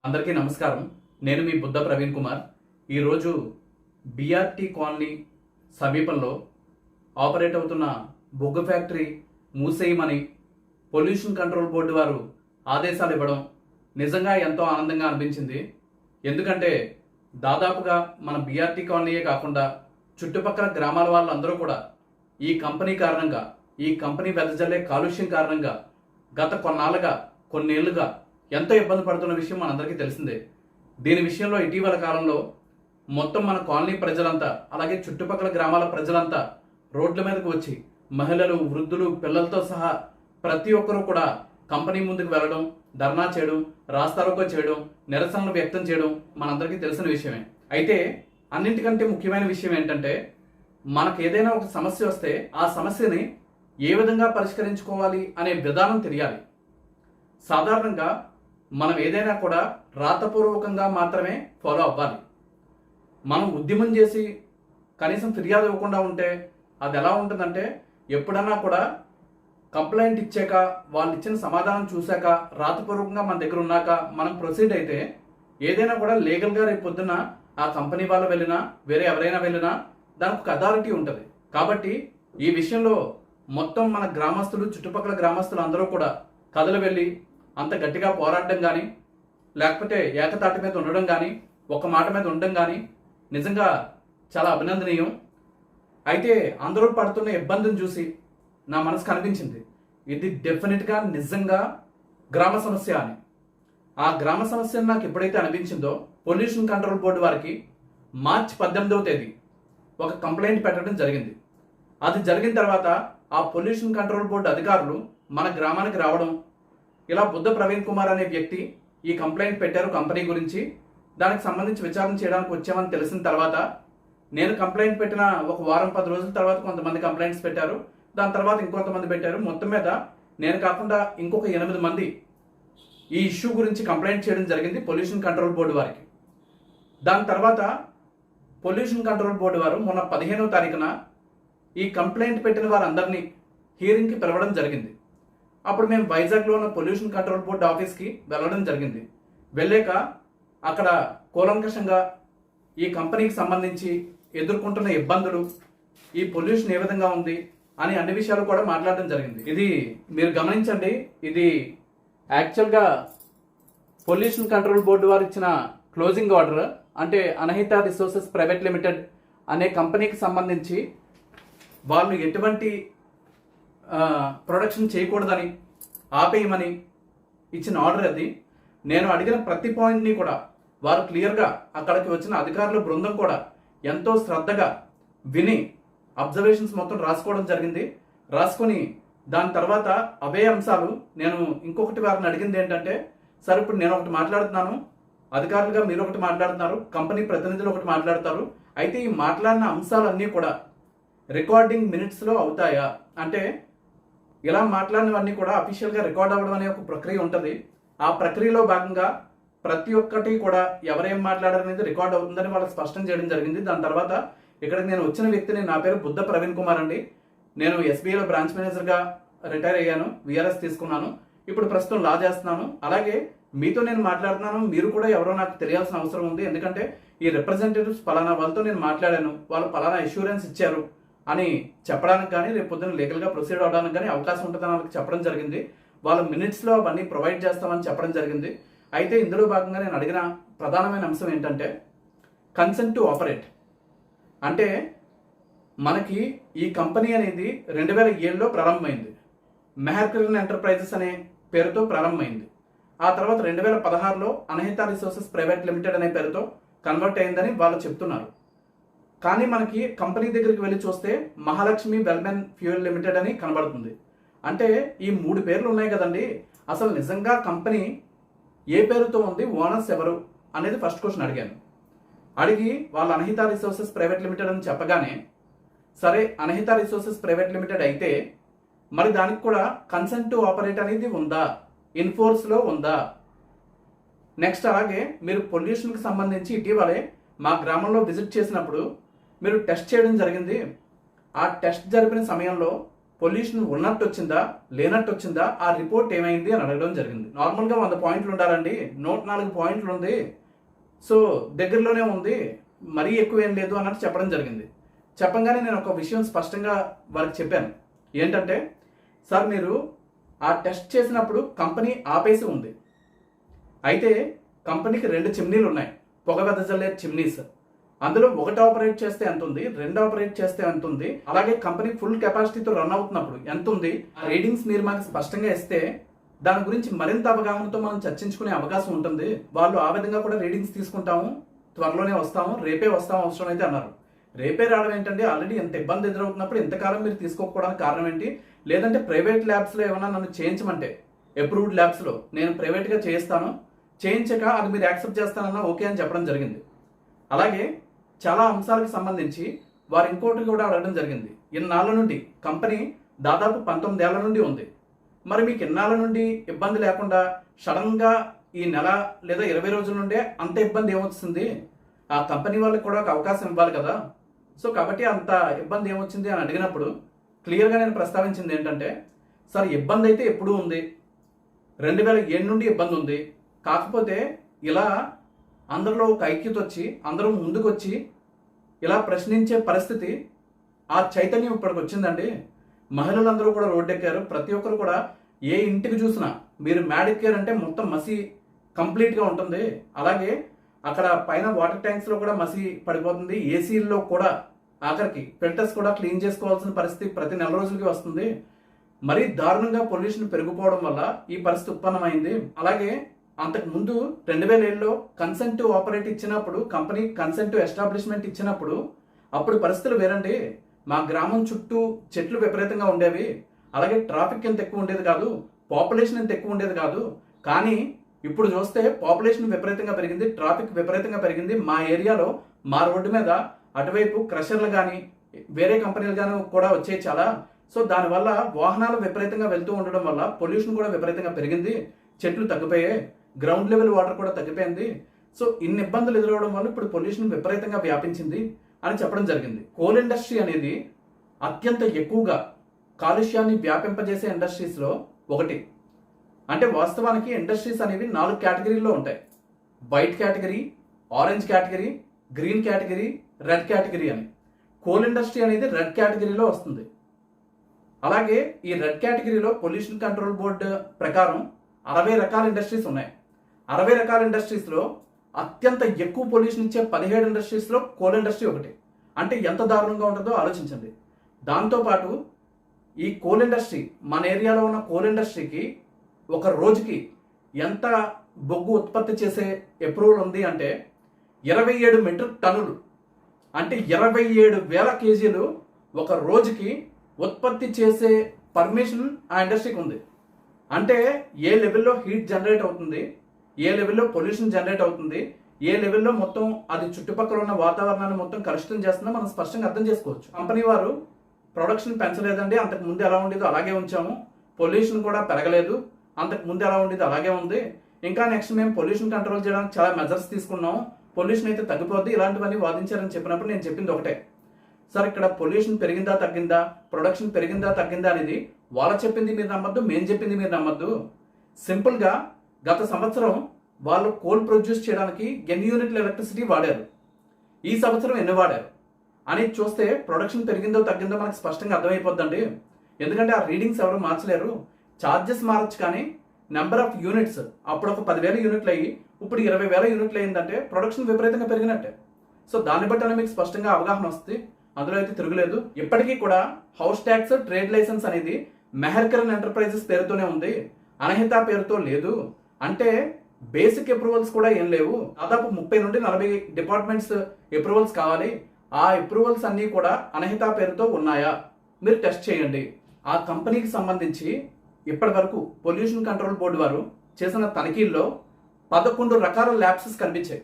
అందరికీ నమస్కారం. నేను మీ బుద్ధ ప్రవీణ్ కుమార్. ఈరోజు బిఆర్టీ కాలనీ సమీపంలో ఆపరేట్ అవుతున్న బొగ్గు ఫ్యాక్టరీ మూసేయమని పొల్యూషన్ కంట్రోల్ బోర్డు వారు ఆదేశాలు ఇవ్వడం నిజంగా ఎంతో ఆనందంగా అనిపించింది. ఎందుకంటే దాదాపుగా మన బిఆర్టీ కాలనీయే కాకుండా చుట్టుపక్కల గ్రామాల వాళ్ళందరూ కూడా ఈ కంపెనీ కారణంగా, ఈ కంపెనీ వెదజల్లే కాలుష్యం కారణంగా గత కొన్నేళ్లుగా ఎంతో ఇబ్బంది పడుతున్న విషయం మనందరికీ తెలిసిందే. దీని విషయంలో ఇటీవల కాలంలో మొత్తం మన కాలనీ ప్రజలంతా, అలాగే చుట్టుపక్కల గ్రామాల ప్రజలంతా రోడ్ల మీదకు వచ్చి మహిళలు, వృద్ధులు, పిల్లలతో సహా ప్రతి ఒక్కరూ కూడా కంపెనీ ముందుకు వెళ్ళడం, ధర్నా చేయడం, రాస్తారోకో చేయడం, నిరసనలు వ్యక్తం చేయడం మనందరికీ తెలిసిన విషయమే. అయితే అన్నింటికంటే ముఖ్యమైన విషయం ఏంటంటే, మనకు ఏదైనా ఒక సమస్య వస్తే ఆ సమస్యని ఏ విధంగా పరిష్కరించుకోవాలి అనే విధానం తెలియాలి. సాధారణంగా మనం ఏదైనా కూడా రాతపూర్వకంగా మాత్రమే ఫాలో అవ్వాలి. మనం ఉద్యమం చేసి కనీసం ఫిర్యాదు ఇవ్వకుండా ఉంటే అది ఎలా ఉంటుందంటే, ఎప్పుడన్నా కూడా కంప్లైంట్ ఇచ్చాక, వాళ్ళు ఇచ్చిన సమాధానం చూశాక, రాతపూర్వకంగా మన దగ్గర ఉన్నాక మనం ప్రొసీడ్ అయితే ఏదైనా కూడా లీగల్గా రేపు పొద్దున్న ఆ కంపెనీ వాళ్ళు వెళ్ళినా, వేరే ఎవరైనా వెళ్ళినా దానికి ఒక అథారిటీ ఉంటుంది. కాబట్టి ఈ విషయంలో మొత్తం మన గ్రామస్తులు, చుట్టుపక్కల గ్రామస్తులు అందరూ కూడా కథలు వెళ్ళి అంత గట్టిగా పోరాడడం కానీ, లేకపోతే ఏకతాటి మీద ఉండడం కానీ, ఒక మాట మీద ఉండడం కానీ నిజంగా చాలా అభినందనీయం. అయితే అందరూ పడుతున్న ఇబ్బందిని చూసి నా మనసుకు అనిపించింది, ఇది డెఫినెట్గా నిజంగా గ్రామ సమస్య అని. ఆ గ్రామ సమస్య నాకు ఎప్పుడైతే అనిపించిందో, పొల్యూషన్ కంట్రోల్ బోర్డు వారికి మార్చి 18వ తేదీ ఒక కంప్లైంట్ పెట్టడం జరిగింది. అది జరిగిన తర్వాత ఆ పొల్యూషన్ కంట్రోల్ బోర్డు అధికారులు మన గ్రామానికి రావడం, ఇలా బుద్ధ ప్రవీణ్ కుమార్ అనే వ్యక్తి ఈ కంప్లైంట్ పెట్టారు కంపెనీ గురించి, దానికి సంబంధించి విచారణ చేయడానికి వచ్చామని తెలిసిన తర్వాత, నేను కంప్లైంట్ పెట్టిన ఒక వారం 10 రోజుల తర్వాత కొంతమంది కంప్లైంట్స్ పెట్టారు, దాని తర్వాత ఇంకొంతమంది పెట్టారు. మొత్తం మీద నేను కాకుండా ఇంకొక 8 మంది ఈ ఇష్యూ గురించి కంప్లైంట్ చేయడం జరిగింది పొల్యూషన్ కంట్రోల్ బోర్డు వారికి. దాని తర్వాత పొల్యూషన్ కంట్రోల్ బోర్డు వారు మొన్న 15వ తారీఖున ఈ కంప్లైంట్ పెట్టిన వారందరినీ హియరింగ్కి పిలవడం జరిగింది. అప్పుడు మేము వైజాగ్లో ఉన్న పొల్యూషన్ కంట్రోల్ బోర్డు ఆఫీస్కి వెళ్ళడం జరిగింది. వెళ్ళాక అక్కడ కూలంకషంగా ఈ కంపెనీకి సంబంధించి ఎదుర్కొంటున్న ఇబ్బందులు, ఈ పొల్యూషన్ ఏ విధంగా ఉంది అని అన్ని విషయాలు కూడా మాట్లాడడం జరిగింది. ఇది మీరు గమనించండి, ఇది యాక్చువల్గా పొల్యూషన్ కంట్రోల్ బోర్డు వారు ఇచ్చిన క్లోజింగ్ ఆర్డర్. అంటే అనహిత రిసోర్సెస్ ప్రైవేట్ లిమిటెడ్ అనే కంపెనీకి సంబంధించి వాళ్ళు ఎటువంటి ప్రొడక్షన్ చేయకూడదని ఆపేయమని ఇచ్చిన ఆర్డర్ అది. నేను అడిగిన ప్రతి పాయింట్ని కూడా వారు క్లియర్గా, అక్కడికి వచ్చిన అధికారుల బృందం కూడా ఎంతో శ్రద్ధగా విని అబ్జర్వేషన్స్ మొత్తం రాసుకోవడం జరిగింది. రాసుకొని దాని తర్వాత అవే అంశాలు నేను ఇంకొకటి వారిని అడిగింది ఏంటంటే, సార్ ఇప్పుడు నేను ఒకటి మాట్లాడుతున్నాను, అధికారులుగా మీరు ఒకటి మాట్లాడుతున్నారు, కంపెనీ ప్రతినిధులు ఒకటి మాట్లాడతారు, అయితే ఈ మాట్లాడిన అంశాలన్నీ కూడా రికార్డింగ్ మినిట్స్లో అవుతాయా అంటే, ఇలా మాట్లాడినవన్నీ కూడా అఫీషియల్గా రికార్డ్ అవ్వడం అనే ఒక ప్రక్రియ ఉంటుంది. ఆ ప్రక్రియలో భాగంగా ప్రతి ఒక్కటి కూడా ఎవరేం మాట్లాడారనేది రికార్డ్ అవుతుందని వాళ్ళకి స్పష్టం చేయడం జరిగింది. దాని తర్వాత ఇక్కడికి నేను వచ్చిన వ్యక్తిని, నా పేరు బుద్ధ ప్రవీణ్ కుమార్ అండి. నేను ఎస్బీఐలో బ్రాంచ్ మేనేజర్గా రిటైర్ అయ్యాను, విఆర్ఎస్ తీసుకున్నాను, ఇప్పుడు ప్రస్తుతం లా చేస్తున్నాను. అలాగే మీతో నేను మాట్లాడుతున్నాను, మీరు కూడా ఎవరో నాకు తెలియాల్సిన అవసరం ఉంది. ఎందుకంటే ఈ రిప్రజెంటేటివ్స్ పలానా వాళ్ళతో నేను మాట్లాడాను, వాళ్ళు పలానా ఇష్యూరెన్స్ ఇచ్చారు అని చెప్పడానికి కానీ, రేపు పొద్దున్న లీగల్గా ప్రొసీడ్ అవడానికి కానీ అవకాశం ఉంటుందని వాళ్ళకి చెప్పడం జరిగింది. వాళ్ళ మినిట్స్లో అవన్నీ ప్రొవైడ్ చేస్తామని చెప్పడం జరిగింది. అయితే ఇందులో భాగంగా నేను అడిగిన ప్రధానమైన అంశం ఏంటంటే, కన్సెంట్ టు ఆపరేట్. అంటే మనకి ఈ కంపెనీ అనేది 2007లో ప్రారంభమైంది. మెహర్కిరన్ ఎంటర్ప్రైజెస్ అనే పేరుతో ప్రారంభమైంది. ఆ తర్వాత 2016లో అనహిత రిసోర్సెస్ ప్రైవేట్ లిమిటెడ్ అనే పేరుతో కన్వర్ట్ అయిందని వాళ్ళు చెప్తున్నారు. కానీ మనకి కంపెనీ దగ్గరికి వెళ్ళి చూస్తే మహాలక్ష్మి వెల్మెన్ ఫ్యూయల్ లిమిటెడ్ అని కనబడుతుంది. అంటే ఈ 3 పేర్లు ఉన్నాయి కదండి, అసలు నిజంగా కంపెనీ ఏ పేరుతో ఉంది, ఓనర్స్ ఎవరు అనేది ఫస్ట్ క్వశ్చన్ అడిగాను. అడిగి వాళ్ళు అనహిత రిసోర్సెస్ ప్రైవేట్ లిమిటెడ్ అని చెప్పగానే, సరే అనహిత రిసోర్సెస్ ప్రైవేట్ లిమిటెడ్ అయితే మరి దానికి కూడా కన్సెంట్ టు ఆపరేట్ అనేది ఉందా, ఇన్ఫోర్స్లో ఉందా? నెక్స్ట్ అలాగే మీరు పొల్యూషన్కి సంబంధించి ఇటీవలే మా గ్రామంలో విజిట్ చేసినప్పుడు మీరు టెస్ట్ చేయడం జరిగింది. ఆ టెస్ట్ జరిపిన సమయంలో పొల్యూషన్ ఉన్నట్టు వచ్చిందా లేనట్టు వచ్చిందా, ఆ రిపోర్ట్ ఏమైంది అని అడగడం జరిగింది. నార్మల్గా 100 పాయింట్లు ఉండాలండి, 104 పాయింట్లు ఉంది, సో దగ్గరలోనే ఉంది, మరీ ఎక్కువ ఏం లేదు అన్నట్టు చెప్పడం జరిగింది. చెప్పంగానే నేను ఒక విషయం స్పష్టంగా వారికి చెప్పాను. ఏంటంటే, సార్ మీరు ఆ టెస్ట్ చేసినప్పుడు కంపెనీ ఆపేసి ఉంది. అయితే కంపెనీకి 2 చిమ్నీలు ఉన్నాయి, పొగ వెదజల్లే చిమ్నీస్. అందులో ఒకటి ఆపరేట్ చేస్తే ఎంత ఉంది, 2 ఆపరేట్ చేస్తే ఎంత ఉంది, అలాగే కంపెనీ ఫుల్ కెపాసిటీతో రన్ అవుతున్నప్పుడు ఎంత ఉంది, ఆ రీడింగ్స్ మీరు మాకు స్పష్టంగా ఇస్తే దాని గురించి మరింత అవగాహనతో మనం చర్చించుకునే అవకాశం ఉంటుంది. వాళ్ళు ఆ విధంగా కూడా రీడింగ్స్ తీసుకుంటాము, త్వరలోనే వస్తాము, రేపే వస్తాము అవసరం అయితే అన్నారు. రేపే రావడం ఏంటంటే, ఆల్రెడీ ఎంత ఇబ్బంది ఎదురవుతున్నప్పుడు ఎంతకాలం మీరు తీసుకోకపోవడానికి కారణం ఏంటి? లేదంటే ప్రైవేట్ ల్యాబ్స్లో ఏమైనా నన్ను చేయించమంటే, అప్రూవ్డ్ ల్యాబ్స్లో నేను ప్రైవేట్గా చేయిస్తాను, చేయించక అది మీరు యాక్సెప్ట్ చేస్తానన్నా ఓకే అని చెప్పడం జరిగింది. అలాగే చాలా అంశాలకు సంబంధించి వారు ఇంకోటి కూడా అడగడం జరిగింది. ఇన్నాళ్ళ నుండి కంపెనీ దాదాపు 19 ఏళ్ల నుండి ఉంది, మరి మీకు ఇన్నాళ్ళ నుండి ఇబ్బంది లేకుండా సడన్గా ఈ నెల లేదా 20 రోజుల నుండే అంత ఇబ్బంది ఏమొస్తుంది? ఆ కంపెనీ వాళ్ళకి కూడా ఒక అవకాశం ఇవ్వాలి కదా. సో కాబట్టి అంత ఇబ్బంది ఏమొచ్చింది అని అడిగినప్పుడు క్లియర్గా నేను ప్రస్తావించింది ఏంటంటే, సార్ ఇబ్బంది అయితే ఎప్పుడూ ఉంది, 2007 నుండి ఇబ్బంది ఉంది, కాకపోతే ఇలా అందరిలో ఒక ఐక్యత వచ్చి అందరూ ముందుకొచ్చి ఇలా ప్రశ్నించే పరిస్థితి, ఆ చైతన్యం ఇప్పటికి వచ్చిందండి. మహిళలందరూ కూడా రోడ్డెక్కారు. ప్రతి ఒక్కరు కూడా ఏ ఇంటికి చూసినా మీరు మ్యాడెక్కారు అంటే మొత్తం మసి కంప్లీట్గా ఉంటుంది. అలాగే అక్కడ పైన వాటర్ ట్యాంక్స్లో కూడా మసి పడిపోతుంది, ఏసీల్లో కూడా ఆఖరికి ఫిల్టర్స్ కూడా క్లీన్ చేసుకోవాల్సిన పరిస్థితి ప్రతి నెల రోజులకి వస్తుంది. మరీ దారుణంగా పొల్యూషన్ పెరిగిపోవడం వల్ల ఈ పరిస్థితి ఉత్పన్నమైంది. అలాగే అంతకు ముందు 2007లో కన్సెంట్ టు ఆపరేట్ ఇచ్చినప్పుడు, కంపెనీ కన్సెంట్ టు ఎస్టాబ్లిష్మెంట్ ఇచ్చినప్పుడు అప్పుడు పరిస్థితులు వేరండి. మా గ్రామం చుట్టూ చెట్లు విపరీతంగా ఉండేవి, అలాగే ట్రాఫిక్ ఎంత ఎక్కువ ఉండేది కాదు, పాపులేషన్ ఎంత ఎక్కువ ఉండేది కాదు. కానీ ఇప్పుడు చూస్తే పాపులేషన్ విపరీతంగా పెరిగింది, ట్రాఫిక్ విపరీతంగా పెరిగింది. మా ఏరియాలో మా రోడ్డు మీద అటువైపు క్రషర్లు కానీ వేరే కంపెనీలు కానీ కూడా వచ్చాయి చాలా. సో దానివల్ల వాహనాలు విపరీతంగా వెళ్తూ ఉండడం వల్ల పొల్యూషన్ కూడా విపరీతంగా పెరిగింది, చెట్లు తగ్గిపోయాయి, గ్రౌండ్ లెవెల్ వాటర్ కూడా తగ్గిపోయింది. సో ఇన్ని ఇబ్బందులు ఎదురవడం వల్ల ఇప్పుడు పొల్యూషన్ విపరీతంగా వ్యాపించింది అని చెప్పడం జరిగింది. కోల్ ఇండస్ట్రీ అనేది అత్యంత ఎక్కువగా కాలుష్యాన్ని వ్యాపింపజేసే ఇండస్ట్రీస్లో ఒకటి. అంటే వాస్తవానికి ఇండస్ట్రీస్ అనేవి 4 కేటగిరీల్లో ఉంటాయి: white category, orange category, green category, red category అని. కోల్ ఇండస్ట్రీ అనేది రెడ్ కేటగిరీలో వస్తుంది. అలాగే ఈ రెడ్ కేటగిరీలో పొల్యూషన్ కంట్రోల్ బోర్డు ప్రకారం 60 రకాల ఇండస్ట్రీస్ ఉన్నాయి. 60 రకాల ఇండస్ట్రీస్లో అత్యంత ఎక్కువ పొల్యూషన్ ఇచ్చే 17 ఇండస్ట్రీస్లో కోల్ ఇండస్ట్రీ ఒకటి. అంటే ఎంత దారుణంగా ఉంటుందో ఆలోచించండి. దాంతోపాటు ఈ కోల్ ఇండస్ట్రీ, మన ఏరియాలో ఉన్న కోల్ ఇండస్ట్రీకి ఒక రోజుకి ఎంత బొగ్గు ఉత్పత్తి చేసే అప్రూవల్ ఉంది అంటే 27 మెట్రిక్ టన్నులు, అంటే 27,000 కేజీలు ఒక రోజుకి ఉత్పత్తి చేసే పర్మిషన్ ఆ ఇండస్ట్రీకి ఉంది. అంటే ఏ లెవెల్లో హీట్ జనరేట్ అవుతుంది, ఏ లెవెల్లో పొల్యూషన్ జనరేట్ అవుతుంది, ఏ లెవెల్లో మొత్తం అది చుట్టుపక్కల ఉన్న వాతావరణాన్ని మొత్తం కలుషితం చేస్తుందో మనం స్పష్టంగా అర్థం చేసుకోవచ్చు. కంపెనీ వారు ప్రొడక్షన్ పెంచలేదండి, అంతకు ముందు ఎలా ఉండేదో అలాగే ఉంచాము, పొల్యూషన్ కూడా పెరగలేదు, అంతకు ముందు ఎలా ఉండేదో అలాగే ఉంది, ఇంకా నెక్స్ట్ మేము పొల్యూషన్ కంట్రోల్ చేయడానికి చాలా మెజర్స్ తీసుకున్నాం, పొల్యూషన్ అయితే తగ్గిపోద్ది, ఇలాంటివన్నీ వాదించారని చెప్పినప్పుడు నేను చెప్పింది ఒకటే, సార్ ఇక్కడ పొల్యూషన్ పెరిగిందా తగ్గిందా, ప్రొడక్షన్ పెరిగిందా తగ్గిందా అనేది వాళ్ళు చెప్పింది మీరు నమ్మద్దు, మేము చెప్పింది మీరు నమ్మద్దు. సింపుల్గా గత సంవత్సరం వాళ్ళు కోల్ ప్రొడ్యూస్ చేయడానికి ఎన్ని యూనిట్ల ఎలక్ట్రిసిటీ వాడారు, ఈ సంవత్సరం ఎన్ని వాడారు అనేది చూస్తే ప్రొడక్షన్ పెరిగిందో తగ్గిందో మనకు స్పష్టంగా అర్థమైపోద్దండి. ఎందుకంటే ఆ రీడింగ్స్ ఎవరు మార్చలేరు. ఛార్జెస్ మారచ్చు కానీ నెంబర్ ఆఫ్ యూనిట్స్ అప్పుడు ఒక 10,000 యూనిట్లు అయ్యి ఇప్పుడు 20,000 యూనిట్లు అయిందంటే ప్రొడక్షన్ విపరీతంగా పెరిగినట్టే. సో దాన్ని బట్టి మీకు స్పష్టంగా అవగాహన వస్తుంది, అందులో అయితే తిరుగులేదు. ఇప్పటికీ కూడా హౌస్ ట్యాక్స్, ట్రేడ్ లైసెన్స్ అనేది మెహర్కరన్ ఎంటర్ప్రైజెస్ పేరుతోనే ఉంది, అనహిత పేరుతో లేదు. అంటే బేసిక్ అప్రూవల్స్ కూడా ఏం లేవు. దాదాపు 30 నుండి 40 డిపార్ట్మెంట్స్ అప్రూవల్స్ కావాలి. ఆ అప్రూవల్స్ అన్నీ కూడా అనహిత పేరుతో ఉన్నాయా మీరు టెస్ట్ చేయండి. ఆ కంపెనీకి సంబంధించి ఇప్పటి వరకు పొల్యూషన్ కంట్రోల్ బోర్డు వారు చేసిన తనిఖీల్లో 11 రకాల ల్యాప్సెస్ కనిపించాయి.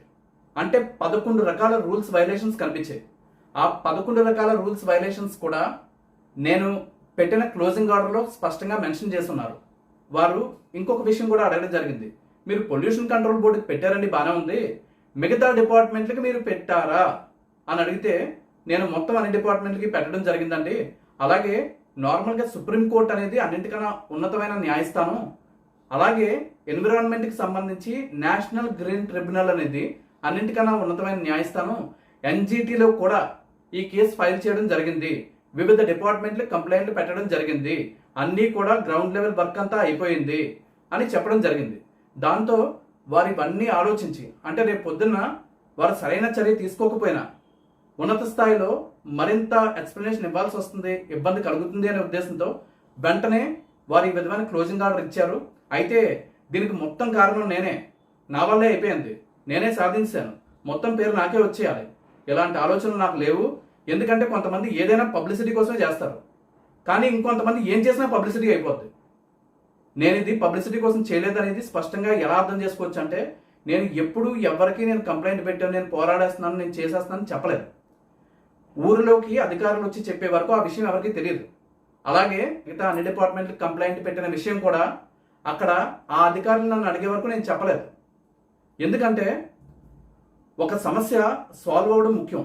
అంటే 11 రకాల రూల్స్ వైలేషన్స్ కనిపించాయి. ఆ 11 రకాల రూల్స్ వైలేషన్స్ కూడా నేను పెట్టిన క్లోజింగ్ ఆర్డర్లో స్పష్టంగా మెన్షన్ చేస్తున్నారు. వారు ఇంకొక విషయం కూడా అడగడం జరిగింది, మీరు పొల్యూషన్ కంట్రోల్ బోర్డుకి పెట్టారండి బాగానే ఉంది, మిగతా డిపార్ట్మెంట్లకి మీరు పెట్టారా అని అడిగితే నేను మొత్తం అన్ని డిపార్ట్మెంట్లకి పెట్టడం జరిగిందండి, అలాగే నార్మల్గా సుప్రీంకోర్టు అనేది అన్నింటికన్నా ఉన్నతమైన న్యాయస్థానం. అలాగే ఎన్విరాన్మెంట్కి సంబంధించి నేషనల్ గ్రీన్ ట్రిబ్యునల్ అనేది అన్నింటికన్నా ఉన్నతమైన న్యాయస్థానం. ఎన్జిటిలో కూడా ఈ కేసు ఫైల్ చేయడం జరిగింది. వివిధ డిపార్ట్మెంట్లు కంప్లైంట్లు పెట్టడం జరిగింది. అన్నీ కూడా గ్రౌండ్ లెవెల్ వర్క్ అంతా అయిపోయింది అని చెప్పడం జరిగింది. దాంతో వారు ఇవన్నీ ఆలోచించి, అంటే రేపు పొద్దున్న వారు సరైన చర్య తీసుకోకపోయినా ఉన్నత స్థాయిలో మరింత ఎక్స్ప్లెనేషన్ ఇవ్వాల్సి వస్తుంది, ఇబ్బంది కలుగుతుంది అనే ఉద్దేశంతో వెంటనే వారు ఈ విధమైన క్లోజింగ్ ఆర్డర్ ఇచ్చారు. అయితే దీనికి మొత్తం కారణం నేనే, నా వల్లే అయిపోయింది, నేనే సాధించాను, మొత్తం పేరు నాకే వచ్చేయాలి, ఇలాంటి ఆలోచనలు నాకు లేవు. ఎందుకంటే కొంతమంది ఏదైనా పబ్లిసిటీ కోసమే చేస్తారు, కానీ ఇంకొంతమంది ఏం చేసినా పబ్లిసిటీ అయిపోద్ది. నేను ఇది పబ్లిసిటీ కోసం చేయలేదనేది స్పష్టంగా ఎలా అర్థం చేసుకోవచ్చు అంటే, నేను ఎప్పుడు ఎవరికి నేను కంప్లైంట్ పెట్టాను, నేను పోరాడేస్తున్నాను, నేను చేసేస్తున్నాను చెప్పలేదు. ఊరిలోకి అధికారులు వచ్చి చెప్పే వరకు ఆ విషయం ఎవరికి తెలియదు. అలాగే మిగతా అన్ని డిపార్ట్మెంట్కి కంప్లైంట్ పెట్టిన విషయం కూడా అక్కడ ఆ అధికారులు నన్ను అడిగే వరకు నేను చెప్పలేదు. ఎందుకంటే ఒక సమస్య సాల్వ్ అవ్వడం ముఖ్యం.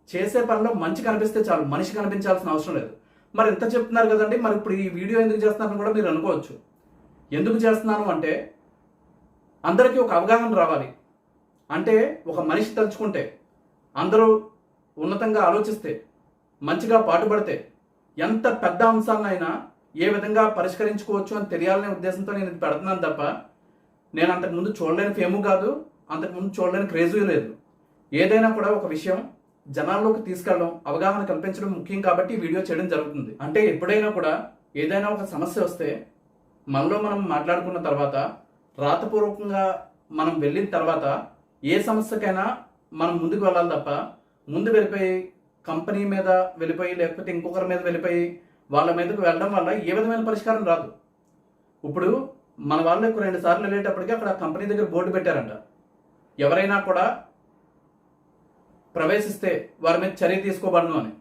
చేసే పనిలో మంచి కనిపిస్తే చాలు, మనిషి కనిపించాల్సిన అవసరం లేదు. మరి ఎంత చెప్తున్నారు కదండి, మరి ఇప్పుడు ఈ వీడియో ఎందుకు చేస్తున్నారని కూడా మీరు అనుకోవచ్చు. ఎందుకు చేస్తున్నాను అంటే, అందరికీ ఒక అవగాహన రావాలి. అంటే ఒక మనిషి తలుచుకుంటే, అందరూ ఉన్నతంగా ఆలోచిస్తే, మంచిగా పాటుపడితే ఎంత పెద్ద అంశాలనైనా ఏ విధంగా పరిష్కరించుకోవచ్చు అని తెలియాలనే ఉద్దేశంతో నేను ఇది పెడుతున్నాను తప్ప, నేను అంతకుముందు చూడలేని ఫేము కాదు, అంతకుముందు చూడలేని క్రేజీ లేదు. ఏదైనా కూడా ఒక విషయం జనాల్లోకి తీసుకెళ్ళడం, అవగాహన కల్పించడం ముఖ్యం కాబట్టి ఈ వీడియో చేయడం జరుగుతుంది. అంటే ఎప్పుడైనా కూడా ఏదైనా ఒక సమస్య వస్తే మనలో మనం మాట్లాడుకున్న తర్వాత, రాతపూర్వకంగా మనం వెళ్ళిన తర్వాత ఏ సమస్యకైనా మనం ముందుకు వెళ్ళాలి తప్ప, ముందు వెళ్ళిపోయి కంపెనీ మీద వెళ్ళిపోయి లేకపోతే ఇంకొకరి మీద వెళ్ళిపోయి వాళ్ళ మీదకు వెళ్ళడం వల్ల ఏ విధమైన పరిష్కారం రాదు. ఇప్పుడు మన వాళ్ళు 2 సార్లు వెళ్ళేటప్పటికీ అక్కడ కంపెనీ దగ్గర బోర్డు పెట్టారంట, ఎవరైనా కూడా ప్రవేశిస్తే వారి మీద చర్య తీసుకోబడను అని.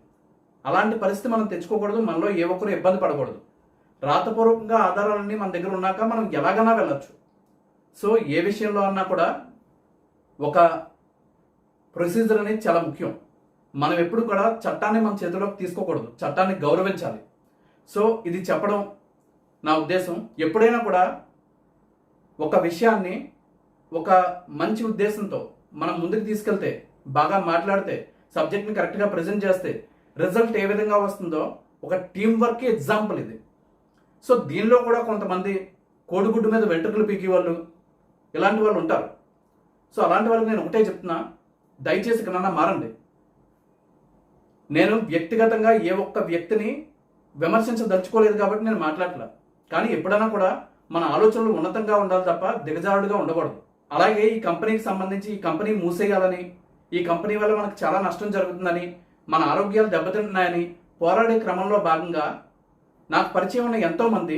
అలాంటి పరిస్థితి మనం తెచ్చుకోకూడదు, మనలో ఏ ఒక్కరు ఇబ్బంది పడకూడదు. రాతపూర్వకంగా ఆధారాలన్నీ మన దగ్గర ఉన్నాక మనం ఎలాగైనా వెళ్ళచ్చు. సో ఏ విషయంలో అన్నా కూడా ఒక ప్రొసీజర్ అనేది చాలా ముఖ్యం. మనం ఎప్పుడు కూడా చట్టాన్ని మన చేతిలోకి తీసుకోకూడదు, చట్టాన్ని గౌరవించాలి. సో ఇది చెప్పడం నా ఉద్దేశం. ఎప్పుడైనా కూడా ఒక విషయాన్ని ఒక మంచి ఉద్దేశంతో మనం ముందుకు తీసుకెళ్తే, బాగా మాట్లాడితే, సబ్జెక్ట్ని కరెక్ట్గా ప్రజెంట్ చేస్తే రిజల్ట్ ఏ విధంగా వస్తుందో ఒక టీం వర్క్ ఎగ్జాంపుల్ ఇది. సో దీనిలో కూడా కొంతమంది కోడిగుడ్డు మీద వెంట్రుకలు పీకి వాళ్ళు, ఇలాంటి వాళ్ళు ఉంటారు. సో అలాంటి వాళ్ళకి నేను ఒకటే చెప్తున్నా, దయచేసి కన్నా మారండి. నేను వ్యక్తిగతంగా ఏ ఒక్క వ్యక్తిని విమర్శించదలుచుకోలేదు కాబట్టి నేను మాట్లాడలే. కానీ ఎప్పుడైనా కూడా మన ఆలోచనలు ఉన్నతంగా ఉండాలి తప్ప దిగజారుడుగా ఉండకూడదు. అలాగే ఈ కంపెనీకి సంబంధించి ఈ కంపెనీ మూసేయాలని, ఈ కంపెనీ వల్ల మనకు చాలా నష్టం జరుగుతుందని, మన ఆరోగ్యాలు దెబ్బతింటున్నాయని పోరాడే క్రమంలో భాగంగా నాకు పరిచయం ఉన్న ఎంతోమంది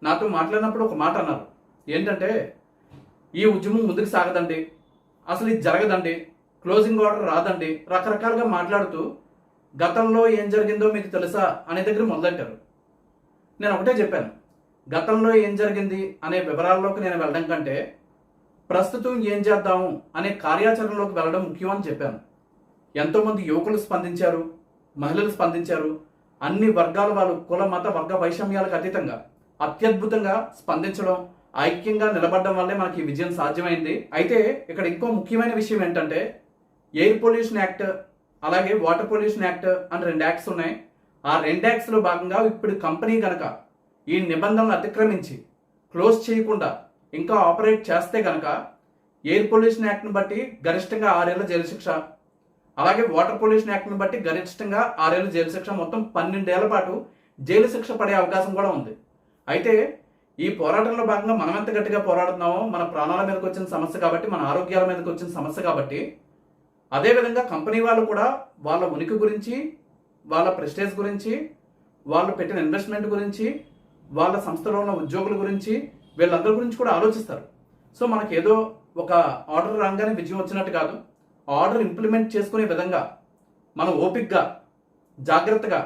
నాతో మాట్లాడినప్పుడు ఒక మాట అన్నారు. ఏంటంటే, ఈ ఉద్యమం ముందుకు సాగదండి, అసలు ఇది జరగదండి, క్లోజింగ్ ఆర్డర్ రాదండి, రకరకాలుగా మాట్లాడుతూ గతంలో ఏం జరిగిందో మీకు తెలుసా అనే దగ్గర మొదలెట్టారు. నేను ఒకటే చెప్పాను, గతంలో ఏం జరిగింది అనే వివరాల్లోకి నేను వెళ్ళడం కంటే ప్రస్తుతం ఏం చేద్దాము అనే కార్యాచరణలోకి వెళ్ళడం ముఖ్యం అని చెప్పాను. ఎంతోమంది యువకులు స్పందించారు, మహిళలు స్పందించారు, అన్ని వర్గాల వాళ్ళు, కుల మత వర్గ వైషమ్యాలకు అతీతంగా అత్యద్భుతంగా స్పందించడం, ఐక్యంగా నిలబడడం వల్లే మనకి ఈ విజయం సాధ్యమైంది. అయితే ఇక్కడ ఇంకో ముఖ్యమైన విషయం ఏంటంటే, ఎయిర్ పొల్యూషన్ యాక్ట్ అలాగే వాటర్ పొల్యూషన్ యాక్ట్ అని 2 యాక్ట్స్ ఉన్నాయి. ఆ 2 యాక్ట్స్లో భాగంగా ఇప్పుడు కంపెనీ కనుక ఈ నిబంధనలు అతిక్రమించి క్లోజ్ చేయకుండా ఇంకా ఆపరేట్ చేస్తే కనుక ఎయిర్ పొల్యూషన్ యాక్ట్ని బట్టి గరిష్టంగా 6 ఏళ్ల జైలు శిక్ష, అలాగే వాటర్ పొల్యూషన్ యాక్ట్ని బట్టి గరిష్టంగా 6 ఏళ్ల జైలు శిక్ష, మొత్తం 12 ఏళ్ల పాటు జైలు శిక్ష పడే అవకాశం కూడా ఉంది. అయితే ఈ పోరాటంలో భాగంగా మనం ఎంత గట్టిగా పోరాడుతున్నామో, మన ప్రాణాల మీదకి వచ్చిన సమస్య కాబట్టి, మన ఆరోగ్యాల మీదకి వచ్చిన సమస్య కాబట్టి, అదేవిధంగా కంపెనీ వాళ్ళు కూడా వాళ్ళ ఉనికి గురించి, వాళ్ళ ప్రెస్టేజ్ గురించి, వాళ్ళు పెట్టిన ఇన్వెస్ట్మెంట్ గురించి, వాళ్ళ సంస్థలో ఉన్న ఉద్యోగుల గురించి, వీళ్ళందరి గురించి కూడా ఆలోచిస్తారు. సో మనకి ఏదో ఒక ఆర్డర్ రాగానే విజయం వచ్చినట్టు కాదు, ఆర్డర్ ఇంప్లిమెంట్ చేసుకునే విధంగా మనం ఓపికగా జాగ్రత్తగా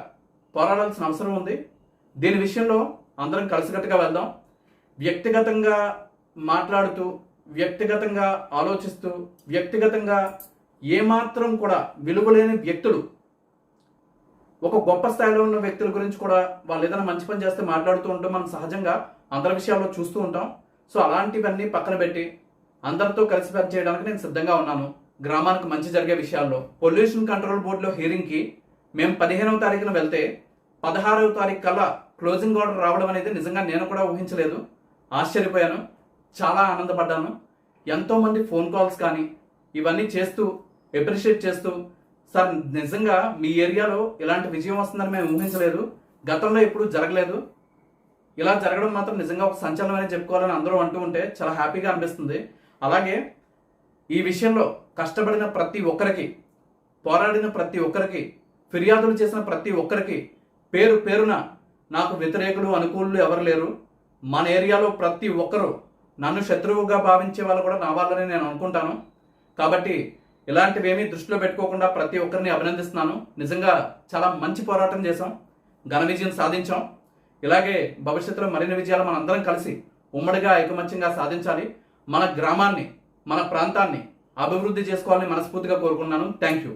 పోరాడాల్సిన అవసరం ఉంది. దీని విషయంలో అందరం కలిసికట్టుగా వెళ్దాం. వ్యక్తిగతంగా మాట్లాడుతూ, వ్యక్తిగతంగా ఆలోచిస్తూ, వ్యక్తిగతంగా ఏమాత్రం కూడా విలువలేని వ్యక్తులు ఒక గొప్ప స్థాయిలో ఉన్న వ్యక్తుల గురించి కూడా వాళ్ళు ఏదైనా మంచి పని చేస్తే మాట్లాడుతూ ఉంటాం. మనం సహజంగా అందరి విషయాల్లో చూస్తూ ఉంటాం. సో అలాంటివన్నీ పక్కన పెట్టి అందరితో కలిసి పని చేయడానికి నేను సిద్ధంగా ఉన్నాను. గ్రామానికి మంచి జరిగే విషయాల్లో పొల్యూషన్ కంట్రోల్ బోర్డులో హీరింగ్కి మేము 15వ తారీఖున వెళ్తే 16వ తారీఖు కల్లా క్లోజింగ్ ఆర్డర్ రావడం అనేది నిజంగా నేను కూడా ఊహించలేదు. ఆశ్చర్యపోయాను, చాలా ఆనందపడ్డాను. ఎంతోమంది ఫోన్ కాల్స్ కానీ ఇవన్నీ చేస్తూ అప్రిషియేట్ చేస్తూ, సార్ నిజంగా మీ ఏరియాలో ఇలాంటి విజయం వస్తుందని మేము ఊహించలేదు, గతంలో ఎప్పుడూ జరగలేదు, ఇలా జరగడం మాత్రం నిజంగా ఒక సంచలనమని చెప్పుకోవాలని అందరూ అంటూ ఉంటే చాలా హ్యాపీగా అనిపిస్తుంది. అలాగే ఈ విషయంలో కష్టపడిన ప్రతి ఒక్కరికి, పోరాడిన ప్రతి ఒక్కరికి, ఫిర్యాదులు చేసిన ప్రతి ఒక్కరికి పేరు పేరున నాకు వ్యతిరేకులు అనుకూలులు ఎవరు లేరు. మన ఏరియాలో ప్రతి ఒక్కరూ నన్ను శత్రువుగా భావించే వాళ్ళు కూడా నా వాళ్ళని నేను అనుకుంటాను. కాబట్టి ఇలాంటివేమీ దృష్టిలో పెట్టుకోకుండా ప్రతి ఒక్కరిని అభినందిస్తున్నాను. నిజంగా చాలా మంచి పోరాటం చేశాం, ఘన విజయం సాధించాం. ఇలాగే భవిష్యత్తులో మరిన్ని విజయాలు మన అందరం కలిసి ఉమ్మడిగా ఐకమత్యంగా సాధించాలి. మన గ్రామాన్ని, మన ప్రాంతాన్ని అభివృద్ధి చేసుకోవాలని మనస్ఫూర్తిగా కోరుకున్నాను. Thank you.